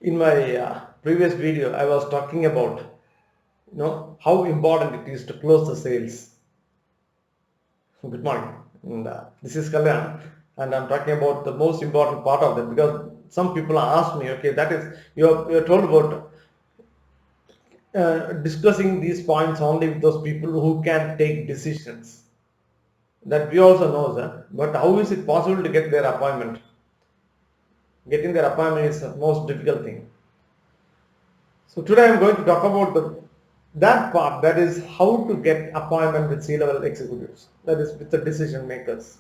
In my previous video, I was talking about how important it is to close the sales. Good morning, and this is Kalyan, and I'm talking about the most important part of it because some people ask me, okay, that is you're told about discussing these points only with those people who can take decisions. That we also know that, but how is it possible to get their appointment? Getting their appointment is the most difficult thing. So today I'm going to talk about that part, that is how to get appointment with C-level executives, that is with the decision makers.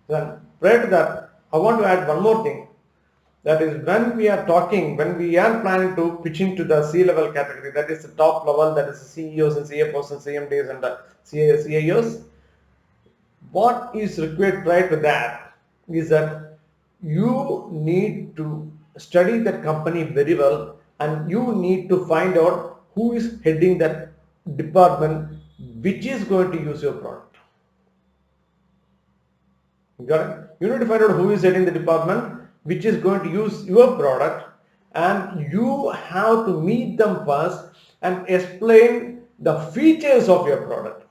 Then prior to that, I want to add one more thing. That is when we are talking, when we are planning to pitch into the C-level category, that is the top level, that is the CEOs and CFOs and CMDs and the CIOs, what is required prior to that is that you need to study that company very well, and you need to find out who is heading that department which is going to use your product. You got it? You need to find out who is heading the department which is going to use your product, and you have to meet them first and explain the features of your product.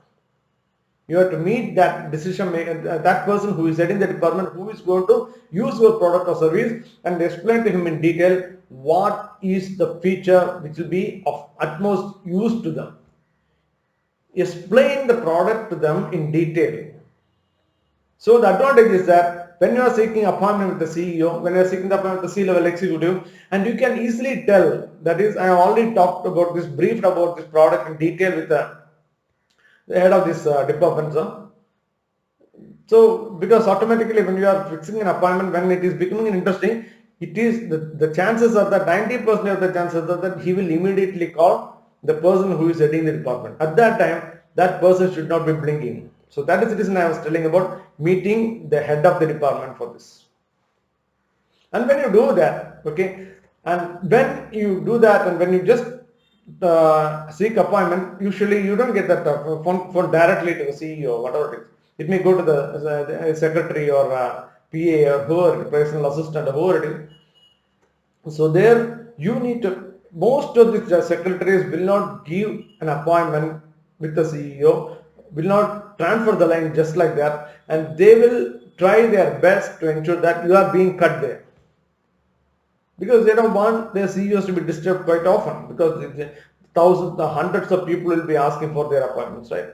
You have to meet that decision maker, that person who is heading the department, who is going to use your product or service, and explain to him in detail what is the feature which will be of utmost use to them. Explain the product to them in detail. So the advantage is that when you are seeking appointment with the CEO, when you are seeking the appointment with the C-level executive, and you can easily tell, that is, I already talked about this, briefed about this product in detail with the head of this department. So because automatically when you are fixing an appointment, when it is becoming interesting, it is the chances are that 90% of the chances are that he will immediately call the person who is heading the department. At that time, that person should not be blinking. So that is the reason I was telling about meeting the head of the department for this. And when you do that, okay, and when you do that, and when you just seek appointment, usually you don't get that phone directly to the CEO, whatever it is. It may go to the secretary or PA or whoever, personal assistant or whoever it is. So there you need to, most of the secretaries will not give an appointment with the CEO, will not transfer the line just like that, and they will try their best to ensure that you are being cut there. Because they don't want their CEOs to be disturbed quite often, because thousands, the hundreds of people will be asking for their appointments, right?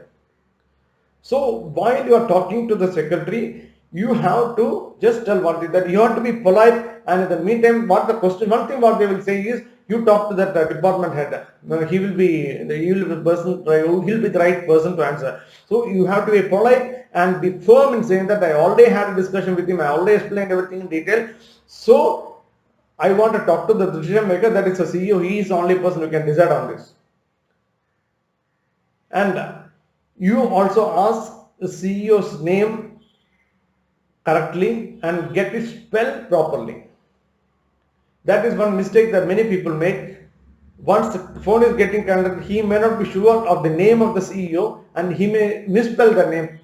So while you are talking to the secretary, you have to just tell that you have to be polite, and in the meantime, one thing what they will say is, you talk to that department head. He will be the person. He'll be the right person to answer. So you have to be polite and be firm in saying that I already had a discussion with him. I already explained everything in detail. So I want to talk to the decision maker, that is a CEO. He is the only person who can decide on this. And you also ask the CEO's name correctly and get it spelled properly. That is one mistake that many people make. Once the phone is getting connected, he may not be sure of the name of the CEO, and he may misspell the name,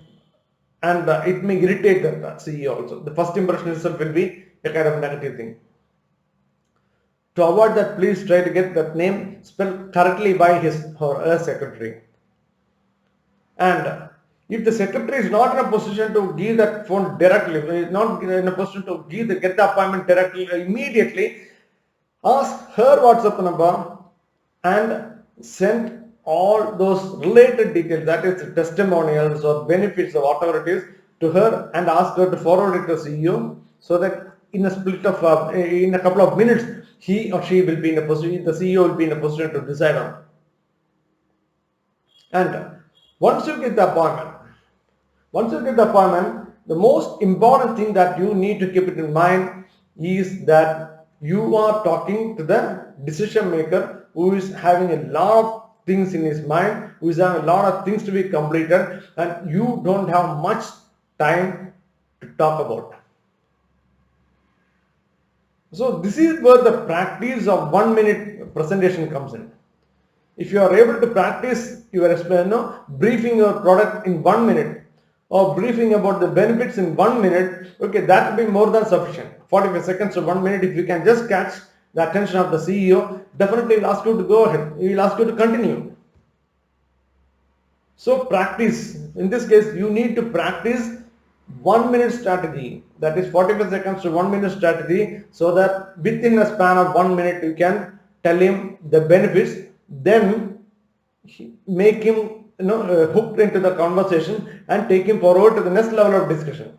and it may irritate the CEO also. The first impression itself will be a kind of negative thing. To avoid that, please try to get that name spelled correctly by his or her secretary. And if the secretary is not in a position to give that phone directly, is not in a position to get the appointment directly immediately, ask her WhatsApp number and send all those related details, that is testimonials or benefits or whatever it is, to her, and ask her to forward it to CEO, so that in a split of in a couple of minutes, he or she will be in a position, the CEO will be in a position to decide on. And once you get the appointment, the most important thing that you need to keep it in mind is that you are talking to the decision maker who is having a lot of things in his mind, who is having a lot of things to be completed, and you don't have much time to talk about. So this is where the practice of 1 minute presentation comes in. If you are able to practice your briefing your product in 1 minute, or briefing about the benefits in 1 minute, okay, that will be more than sufficient. 45 seconds to 1 minute, if you can just catch the attention of the CEO, definitely will ask you to go ahead. He will ask you to continue. So practice. In this case, you need to practice 1 minute strategy. That is 45 seconds to 1 minute strategy, so that within a span of 1 minute you can tell him the benefits. Then make him hooked into the conversation and take him forward to the next level of discussion,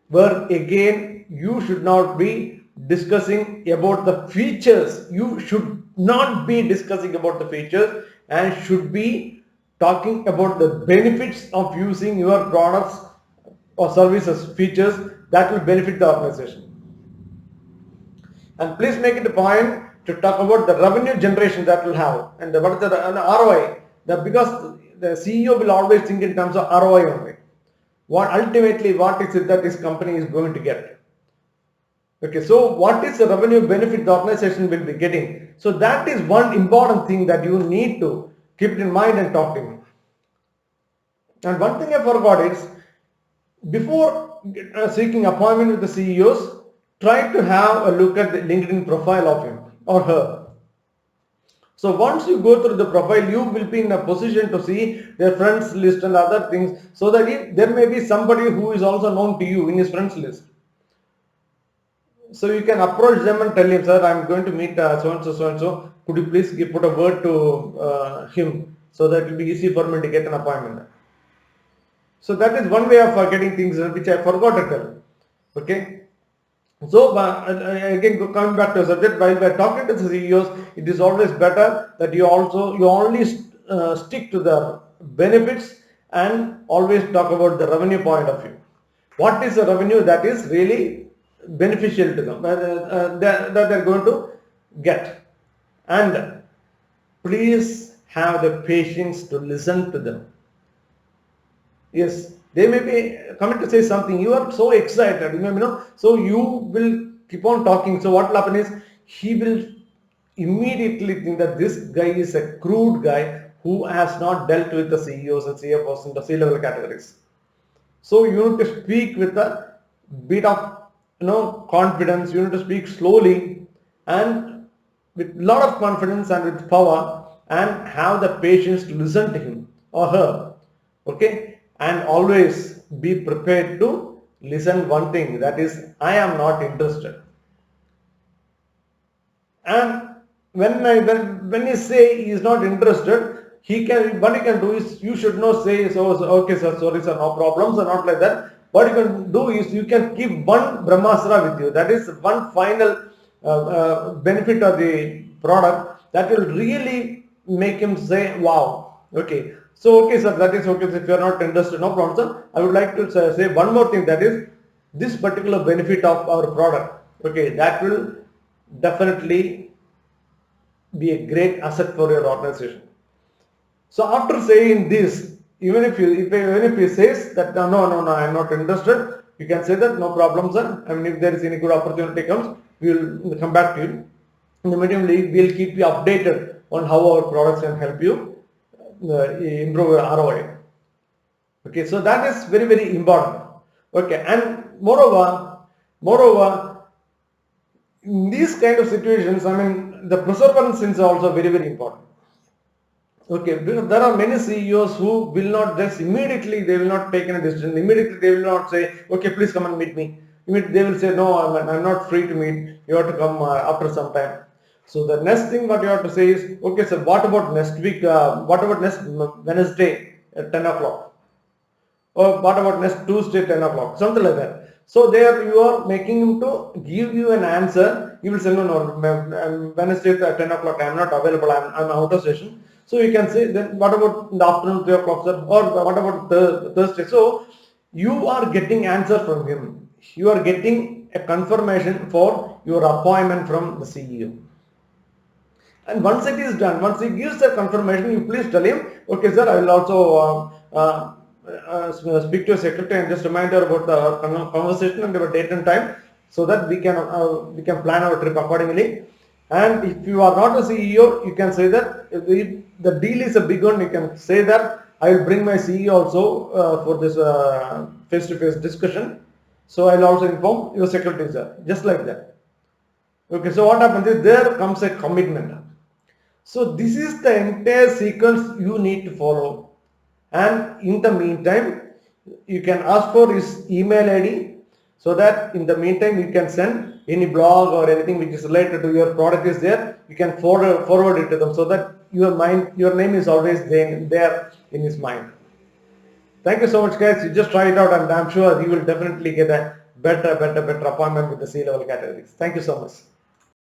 where again you should not be discussing about the features. You should not be discussing about the features and should be talking about the benefits of using your products or services, features that will benefit the organization. And please make it a point to talk about the revenue generation that will have, and what is the ROI. Because the CEO will always think in terms of ROI only. What ultimately, what is it that this company is going to get? Okay, so what is the revenue benefit the organization will be getting? So that is one important thing that you need to keep it in mind and talk to him. And one thing I forgot is, before seeking appointment with the CEOs, try to have a look at the LinkedIn profile of him or her. So once you go through the profile, you will be in a position to see their friends list and other things, so that if there may be somebody who is also known to you in his friends list. So you can approach them and tell him, sir, I am going to meet so and so. Could you please put a word to him, so that it will be easy for me to get an appointment. So that is one way of getting things which I forgot to tell. Okay. So again, coming back to the subject, while we are talking to the CEOs, it is always better that you only stick to the benefits and always talk about the revenue point of view. What is the revenue that is really beneficial to them, that they are going to get? And please have the patience to listen to them. Yes, they may be coming to say something. You are so excited, so you will keep on talking. So what will happen is, he will immediately think that this guy is a crude guy who has not dealt with the CEOs and CFOs in the C-level categories. So you need to speak with a bit of confidence. You need to speak slowly and with lot of confidence and with power, and have the patience to listen to him or her. Okay. And always be prepared to listen one thing, that is, I am not interested. And when you say he is not interested, what he can do is, you should not say, so okay sir, sorry sir, no problems, or not like that. What you can do is, you can keep one Brahmastra with you, that is one final benefit of the product that will really make him say, wow. Okay. So, okay sir, that is okay. If you are not interested, no problem sir. I would like to say one more thing, that is, this particular benefit of our product, okay, that will definitely be a great asset for your organization. So after saying this, even if he says that no, I am not interested, you can say that no problem sir. I mean, if there is any good opportunity comes, we will come back to you. In the meantime, we will keep you updated on how our products can help you improve your ROI. Okay, so that is very, very important. Okay, and moreover, in these kind of situations, I mean, the perseverance is also very, very important. Okay, because there are many CEOs who will not just immediately, they will not take any decision. Immediately they will not say, okay, please come and meet me. They will say, no, I'm not free to meet. You have to come after some time. So the next thing what you have to say is, okay sir, what about next week, what about next Wednesday at 10 o'clock? Or what about next Tuesday 10 o'clock? Something like that. So there you are making him to give you an answer. He will say, no, Wednesday at 10 o'clock I am not available, I'm out of session. So you can say, then what about in the afternoon 3 o'clock sir? Or what about Thursday? So you are getting answer from him. You are getting a confirmation for your appointment from the CEO. And once it is done, once he gives the confirmation, you please tell him, okay sir, I will also speak to your secretary and just remind her about the conversation and our date and time, so that we can plan our trip accordingly. And if you are not a CEO, you can say that if the deal is a big one, you can say that I will bring my CEO also for this face-to-face discussion. So I will also inform your secretary, sir, just like that. Okay, so what happens is there comes a commitment. So this is the entire sequence you need to follow. And in the meantime, you can ask for his email ID so that in the meantime you can send any blog or anything which is related to your product is there. You can forward it to them so that your name is always there in his mind. Thank you so much, guys. You just try it out, and I'm sure you will definitely get a better appointment with the C-level categories. Thank you so much.